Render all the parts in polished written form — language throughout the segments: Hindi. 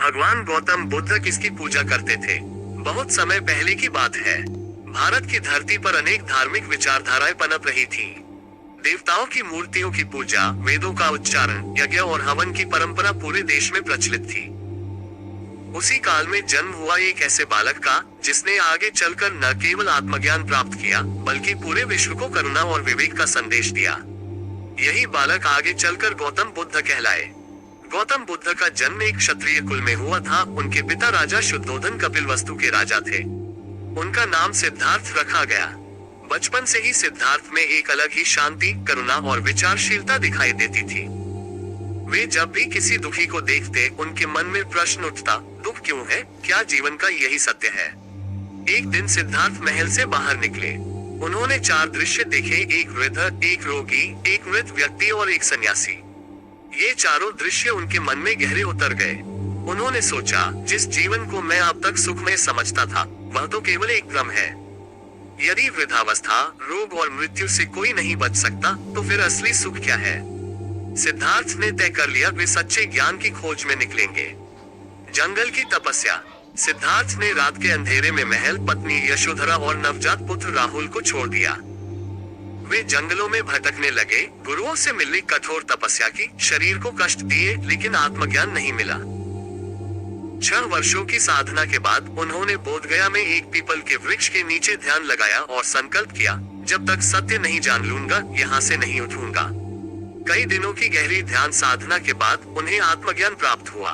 भगवान गौतम बुद्ध किसकी पूजा करते थे? बहुत समय पहले की बात है। भारत की धरती पर अनेक धार्मिक विचारधाराएं पनप रही थी। देवताओं की मूर्तियों की पूजा, वेदों का उच्चारण, यज्ञ और हवन की परंपरा पूरे देश में प्रचलित थी। उसी काल में जन्म हुआ एक ऐसे बालक का, जिसने आगे चलकर न केवल आत्मज्ञान प्राप्त किया, बल्कि पूरे विश्व को करुणा और विवेक का संदेश दिया। यही बालक आगे चलकर गौतम बुद्ध कहलाए। गौतम बुद्ध का जन्म एक क्षत्रिय कुल में हुआ था। उनके पिता राजा शुद्धोधन कपिलवस्तु के राजा थे। उनका नाम सिद्धार्थ रखा गया। बचपन से ही सिद्धार्थ में एक अलग ही शांति, करुणा और विचारशीलता दिखाई देती थी। वे जब भी किसी दुखी को देखते, उनके मन में प्रश्न उठता, दुख क्यों है? क्या जीवन का यही सत्य है? एक दिन सिद्धार्थ महल से बाहर निकले। उन्होंने 4 दृश्य देखे, एक वृद्ध, एक रोगी, एक मृत व्यक्ति और एक सन्यासी। ये चारों दृश्य उनके मन में गहरे उतर गए। उन्होंने सोचा, जिस जीवन को मैं अब तक सुखमय समझता था, वह तो केवल एक भ्रम है। यदि वृद्धावस्था, रोग और मृत्यु से कोई नहीं बच सकता, तो फिर असली सुख क्या है? सिद्धार्थ ने तय कर लिया, वे सच्चे ज्ञान की खोज में निकलेंगे। जंगल की तपस्या। सिद्धार्थ ने रात के अंधेरे में महल, पत्नी यशोधरा और नवजात पुत्र राहुल को छोड़ दिया। वे जंगलों में भटकने लगे, गुरुओं से मिलने, कठोर तपस्या की, शरीर को कष्ट दिए, लेकिन आत्मज्ञान नहीं मिला। 6 वर्षों की साधना के बाद उन्होंने बोधगया में एक पीपल के वृक्ष के नीचे ध्यान लगाया और संकल्प किया, जब तक सत्य नहीं जान लूंगा, यहाँ से नहीं उठूंगा। कई दिनों की गहरी ध्यान साधना के बाद उन्हें आत्मज्ञान प्राप्त हुआ।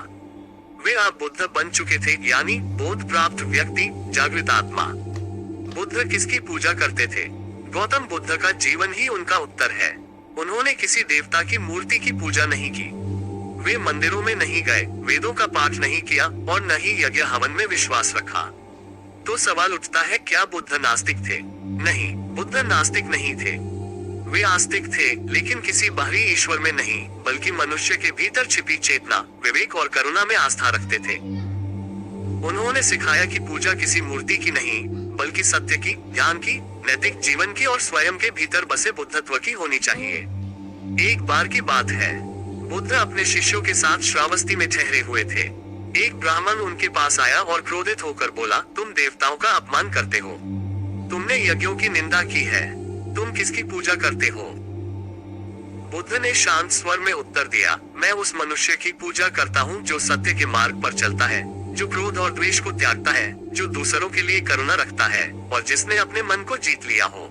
वे अब बुद्ध बन चुके थे, यानी बोध प्राप्त व्यक्ति, जागृत आत्मा। बुद्ध किसकी पूजा करते थे? गौतम बुद्ध का जीवन ही उनका उत्तर है। उन्होंने किसी देवता की मूर्ति की पूजा नहीं की। वे मंदिरों में नहीं गए, वेदों का पाठ नहीं किया और न ही यज्ञ हवन में विश्वास रखा। तो सवाल उठता है, क्या बुद्ध नास्तिक थे? नहीं, बुद्ध नास्तिक नहीं थे। वे आस्तिक थे, लेकिन किसी बाहरी ईश्वर में नहीं, बल्कि मनुष्य के भीतर छिपी चेतना, विवेक और करुणा में आस्था रखते थे। उन्होंने सिखाया कि पूजा किसी मूर्ति की नहीं, बल्कि सत्य की, ज्ञान की, नैतिक जीवन की और स्वयं के भीतर बसे बुद्धत्व की होनी चाहिए। एक बार की बात है, बुद्ध अपने शिष्यों के साथ श्रावस्ती में ठहरे हुए थे। एक ब्राह्मण उनके पास आया और क्रोधित होकर बोला, तुम देवताओं का अपमान करते हो, तुमने यज्ञों की निंदा की है, तुम किसकी पूजा करते हो? बुद्ध ने शांत स्वर में उत्तर दिया, मैं उस मनुष्य की पूजा करता हूँ जो सत्य के मार्ग पर चलता है, जो क्रोध और द्वेष को त्यागता है, जो दूसरों के लिए करुणा रखता है और जिसने अपने मन को जीत लिया हो।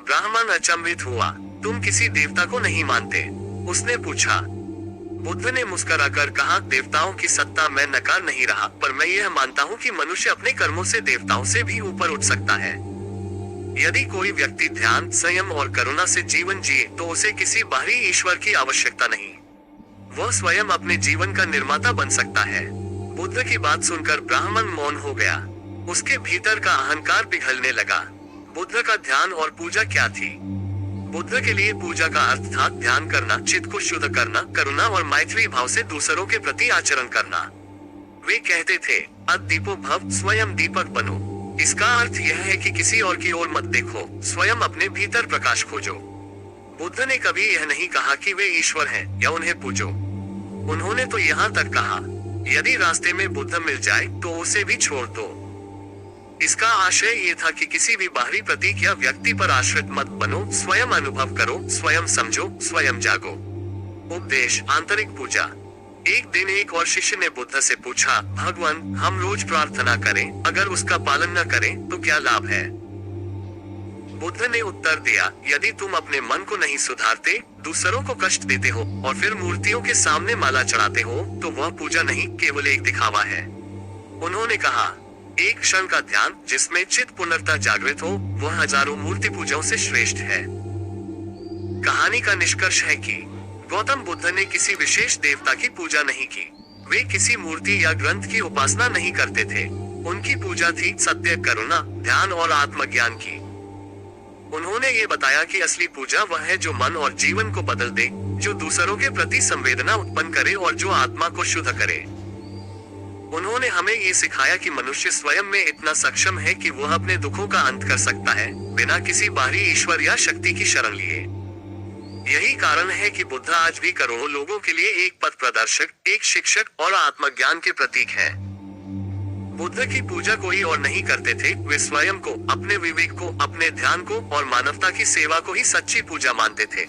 ब्राह्मण अचंभित हुआ, तुम किसी देवता को नहीं मानते? उसने पूछा। बुद्ध ने मुस्कुराकर कहा, देवताओं की सत्ता मैं नकार नहीं रहा, पर मैं यह मानता हूँ कि मनुष्य अपने कर्मों से देवताओं से भी ऊपर उठ सकता है। यदि कोई व्यक्ति ध्यान, संयम और करुणा से जीवन जिए, तो उसे किसी बाहरी ईश्वर की आवश्यकता नहीं। वह स्वयं अपने जीवन का निर्माता बन सकता है। बुद्ध की बात सुनकर ब्राह्मण मौन हो गया। उसके भीतर का अहंकार पिघलने लगा। बुद्ध का ध्यान और पूजा क्या थी? बुद्ध के लिए पूजा का अर्थ था ध्यान करना, चित्त को शुद्ध करना, करुणा और मैत्री भाव से दूसरों के प्रति आचरण करना। वे कहते थे, अद्दीपो भव, स्वयं दीपक बनो। इसका अर्थ यह है कि किसी और की ओर मत देखो, स्वयं अपने भीतर प्रकाश खोजो। बुद्ध ने कभी यह नहीं कहा कि वे ईश्वर हैं या उन्हें पूजो। उन्होंने तो यहाँ तक कहा, यदि रास्ते में बुद्ध मिल जाए तो उसे भी छोड़ दो। इसका आशय ये था कि किसी भी बाहरी प्रतीक या व्यक्ति पर आश्रित मत बनो, स्वयं अनुभव करो, स्वयं समझो, स्वयं जागो। उपदेश, आंतरिक पूजा। एक दिन एक और शिष्य ने बुद्ध से पूछा, भगवान, हम रोज प्रार्थना करें, अगर उसका पालन न करें तो क्या लाभ है? बुद्ध ने उत्तर दिया, यदि तुम अपने मन को नहीं सुधारते, दूसरों को कष्ट देते हो और फिर मूर्तियों के सामने माला चढ़ाते हो, तो वह पूजा नहीं, केवल एक दिखावा है। उन्होंने कहा, एक क्षण का ध्यान जिसमें चित्त पुनर्ता जागृत हो, वह हजारों मूर्ति पूजाओं से श्रेष्ठ है। कहानी का निष्कर्ष है कि गौतम बुद्ध ने किसी विशेष देवता की पूजा नहीं की। वे किसी मूर्ति या ग्रंथ की उपासना नहीं करते थे। उनकी पूजा थी सत्य, करुणा, ध्यान और आत्मज्ञान की। उन्होंने ये बताया कि असली पूजा वह है जो मन और जीवन को बदल दे, जो दूसरों के प्रति संवेदना उत्पन्न करे और जो आत्मा को शुद्ध करे। उन्होंने हमें ये सिखाया कि मनुष्य स्वयं में इतना सक्षम है कि वह अपने दुखों का अंत कर सकता है, बिना किसी बाहरी ईश्वर या शक्ति की शरण लिए। यही कारण है कि बुद्ध आज भी करोड़ों लोगों के लिए एक पथ प्रदर्शक, एक शिक्षक और आत्मज्ञान के प्रतीक है। बुद्ध की पूजा कोई और नहीं करते थे, वे स्वयं को, अपने विवेक को, अपने ध्यान को और मानवता की सेवा को ही सच्ची पूजा मानते थे।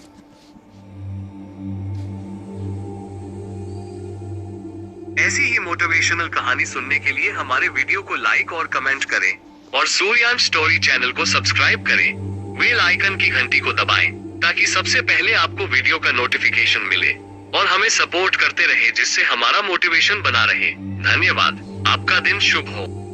ऐसी ही मोटिवेशनल कहानी सुनने के लिए हमारे वीडियो को लाइक और कमेंट करें और सूर्यांश स्टोरी चैनल को सब्सक्राइब करें। बेल आइकन की घंटी को दबाएं ताकि सबसे पहले आपको वीडियो का नोटिफिकेशन मिले और हमें सपोर्ट करते रहे, जिससे हमारा मोटिवेशन बना रहे। धन्यवाद। आपका दिन शुभ हो।